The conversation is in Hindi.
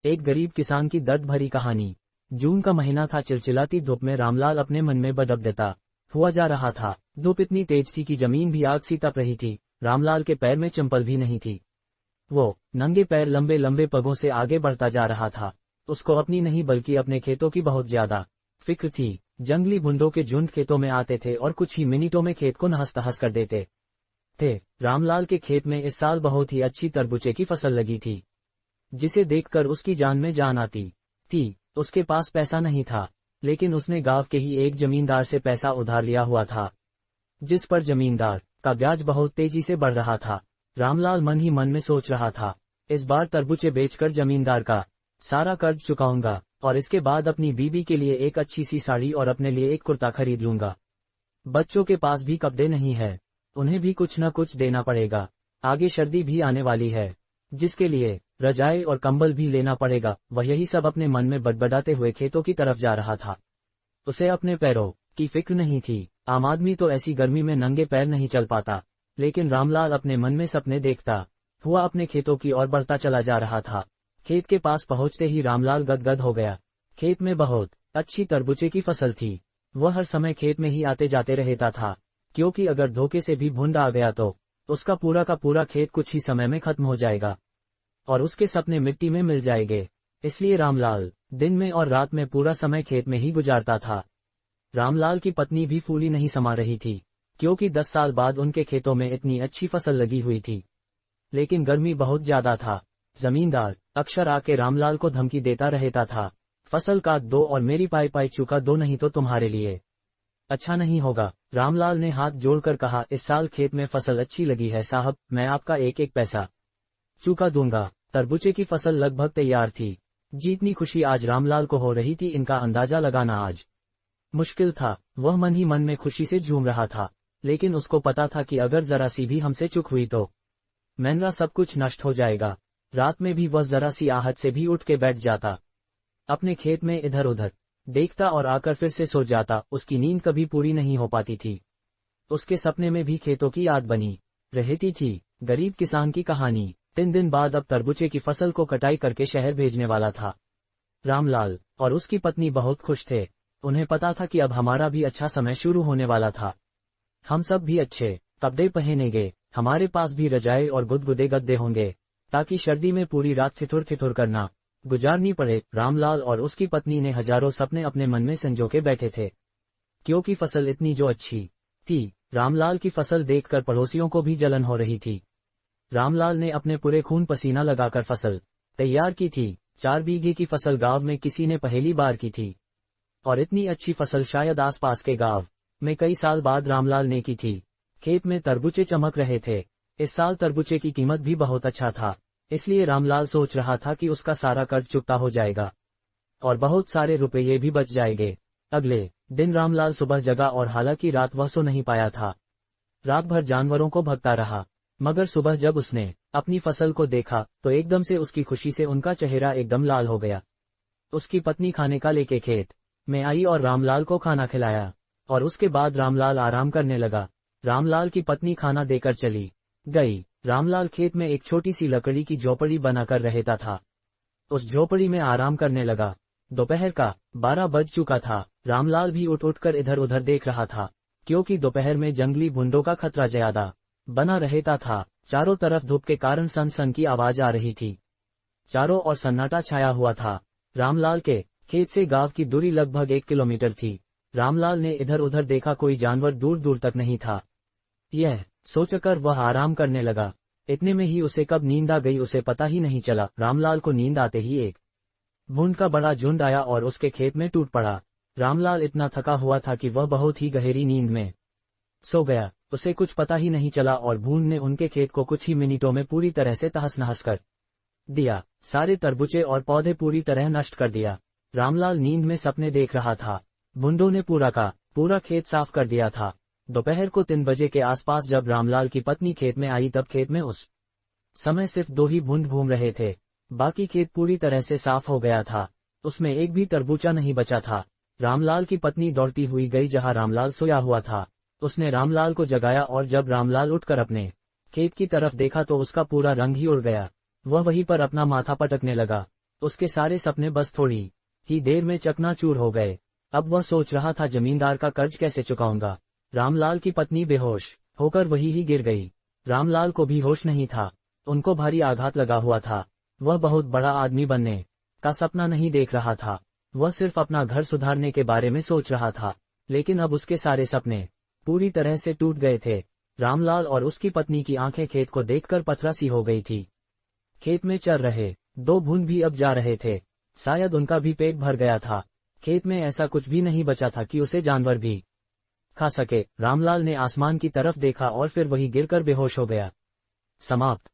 एक गरीब किसान की दर्द भरी कहानी। जून का महीना था। चिलचिलाती धूप में रामलाल अपने मन में बदब देता हुआ जा रहा था। धूप इतनी तेज थी कि जमीन भी आग सी तप रही थी। रामलाल के पैर में चंपल भी नहीं थी। वो नंगे पैर लंबे लंबे पगों से आगे बढ़ता जा रहा था। उसको अपनी नहीं बल्कि अपने खेतों की बहुत ज्यादा फिक्र थी। जंगली भुंडों के झुंड खेतों में आते थे और कुछ ही मिनटों में खेत को नहस तहस कर देते थे। रामलाल के खेत में इस साल बहुत ही अच्छी तरबूजे की फसल लगी थी, जिसे देखकर उसकी जान में जान आती थी। उसके पास पैसा नहीं था, लेकिन उसने गांव के ही एक जमींदार से पैसा उधार लिया हुआ था, जिस पर जमींदार का ब्याज बहुत तेजी से बढ़ रहा था। रामलाल मन ही मन में सोच रहा था, इस बार तरबूजे बेचकर जमींदार का सारा कर्ज चुकाऊंगा और इसके बाद अपनी बीबी के लिए एक अच्छी सी साड़ी और अपने लिए एक कुर्ता खरीद लूंगा। बच्चों के पास भी कपड़े नहीं है, उन्हें भी कुछ न कुछ देना पड़ेगा। आगे सर्दी भी आने वाली है, जिसके लिए रजाई और कंबल भी लेना पड़ेगा। वह यही सब अपने मन में बड़बड़ाते हुए खेतों की तरफ जा रहा था। उसे अपने पैरों की फिक्र नहीं थी। आम आदमी तो ऐसी गर्मी में नंगे पैर नहीं चल पाता, लेकिन रामलाल अपने मन में सपने देखता हुआ अपने खेतों की ओर बढ़ता चला जा रहा था। खेत के पास पहुंचते ही रामलाल गदगद हो गया। खेत में बहुत अच्छी तरबूजे की फसल थी। वह हर समय खेत में ही आते जाते रहता था, क्योंकि अगर धोखे से भी भुंड आ गया तो उसका पूरा का पूरा खेत कुछ ही समय में खत्म हो जाएगा और उसके सपने मिट्टी में मिल जाएंगे। इसलिए रामलाल दिन में और रात में पूरा समय खेत में ही गुजारता था। रामलाल की पत्नी भी फूली नहीं समा रही थी, क्योंकि 10 साल बाद उनके खेतों में इतनी अच्छी फसल लगी हुई थी, लेकिन गर्मी बहुत ज्यादा था। जमींदार अक्सर आके रामलाल को धमकी देता रहता था, फसल काट दो और मेरी पाई पाई चुका दो, नहीं तो तुम्हारे लिए अच्छा नहीं होगा। रामलाल ने हाथ जोड़कर कहा, इस साल खेत में फसल अच्छी लगी है साहब, मैं आपका एक एक पैसा चुका दूंगा। तरबूजे की फसल लगभग तैयार थी। जितनी खुशी आज रामलाल को हो रही थी, इनका अंदाजा लगाना आज मुश्किल था। वह मन ही मन में खुशी से झूम रहा था, लेकिन उसको पता था कि अगर जरा सी भी हमसे चूक हुई तो मेरा सब कुछ नष्ट हो जाएगा। रात में भी वह जरा सी आहट से भी उठ के बैठ जाता, अपने खेत में इधर उधर देखता और आकर फिर से सो जाता। उसकी नींद कभी पूरी नहीं हो पाती थी। उसके सपने में भी खेतों की याद बनी रहती थी। गरीब किसान की कहानी। 3 दिन बाद अब तरबूजे की फसल को कटाई करके शहर भेजने वाला था। रामलाल और उसकी पत्नी बहुत खुश थे। उन्हें पता था कि अब हमारा भी अच्छा समय शुरू होने वाला था। हम सब भी अच्छे कपड़े पहनेंगे, हमारे पास भी रजाई और गुदगुदे गद्दे होंगे, ताकि सर्दी में पूरी रात ठिठुर ठिठुर करना गुजारनी पड़े। रामलाल और उसकी पत्नी ने हजारों सपने अपने मन में संजो के बैठे थे, क्योंकि फसल इतनी जो अच्छी थी। रामलाल की फसल देखकर पड़ोसियों को भी जलन हो रही थी। रामलाल ने अपने पूरे खून पसीना लगाकर फसल तैयार की थी। 4 बीघे की फसल गांव में किसी ने पहली बार की थी, और इतनी अच्छी फसल शायद आसपास के गांव में कई साल बाद रामलाल ने की थी। खेत में तरबूजे चमक रहे थे। इस साल तरबूजे की कीमत भी बहुत अच्छा था, इसलिए रामलाल सोच रहा था कि उसका सारा कर्ज चुकता हो जाएगा और बहुत सारे रुपये भी बच जाएंगे। अगले दिन रामलाल सुबह जगा और हालांकि रात वह सो नहीं पाया था। रात भर जानवरों को भगता रहा, मगर सुबह जब उसने अपनी फसल को देखा तो एकदम से उसकी खुशी से उनका चेहरा एकदम लाल हो गया। उसकी पत्नी खाने का लेके खेत में आई और रामलाल को खाना खिलाया, और उसके बाद रामलाल आराम करने लगा। रामलाल की पत्नी खाना देकर चली गई। रामलाल खेत में एक छोटी सी लकड़ी की झोपड़ी बनाकर रहता था। उस झोपड़ी में आराम करने लगा। दोपहर का 12 बज चुका था। रामलाल भी उठ उठकर इधर उधर देख रहा था, क्योंकि दोपहर में जंगली भुंडों का खतरा ज्यादा बना रहता था। चारों तरफ धूप के कारण सन सन की आवाज आ रही थी। चारों ओर सन्नाटा छाया हुआ था। रामलाल के खेत से गांव की दूरी लगभग 1 किलोमीटर थी। रामलाल ने इधर उधर देखा, कोई जानवर दूर दूर तक नहीं था। यह सोचकर वह आराम करने लगा। इतने में ही उसे कब नींद आ गई उसे पता ही नहीं चला। रामलाल को नींद आते ही एक भुंड का बड़ा झुंड आया और उसके खेत में टूट पड़ा। रामलाल इतना थका हुआ था कि वह बहुत ही गहरी नींद में सो गया। उसे कुछ पता ही नहीं चला और भुंड ने उनके खेत को कुछ ही मिनटों में पूरी तरह से तहस नहस कर दिया। सारे तरबूजे और पौधे पूरी तरह नष्ट कर दिया। रामलाल नींद में सपने देख रहा था। भुंडों ने पूरा का पूरा खेत साफ कर दिया था। दोपहर को 3 बजे के आसपास जब रामलाल की पत्नी खेत में आई, तब खेत में उस समय सिर्फ 2 ही भुंड घूम रहे थे। बाकी खेत पूरी तरह से साफ हो गया था। उसमें एक भी तरबूजा नहीं बचा था। रामलाल की पत्नी दौड़ती हुई गई जहां रामलाल सोया हुआ था। उसने रामलाल को जगाया और जब रामलाल उठकर अपने खेत की तरफ देखा तो उसका पूरा रंग ही उड़ गया। वह वहीं पर अपना माथा पटकने लगा। उसके सारे सपने बस थोड़ी ही देर में चकनाचूर हो गए। अब वह सोच रहा था जमींदार का कर्ज कैसे चुकाऊंगा। रामलाल की पत्नी बेहोश होकर वहीं ही गिर गई। रामलाल को भी होश नहीं था, उनको भारी आघात लगा हुआ था। वह बहुत बड़ा आदमी बनने का सपना नहीं देख रहा था, वह सिर्फ अपना घर सुधारने के बारे में सोच रहा था। लेकिन अब उसके सारे सपने पूरी तरह से टूट गए थे। रामलाल और उसकी पत्नी की आंखें खेत को देखकर पथरा सी हो गई थी। खेत में चर रहे 2 भून भी अब जा रहे थे। शायद उनका भी पेट भर गया था। खेत में ऐसा कुछ भी नहीं बचा था कि उसे जानवर भी खा सके। रामलाल ने आसमान की तरफ देखा और फिर वही गिरकर बेहोश हो गया। समाप्त।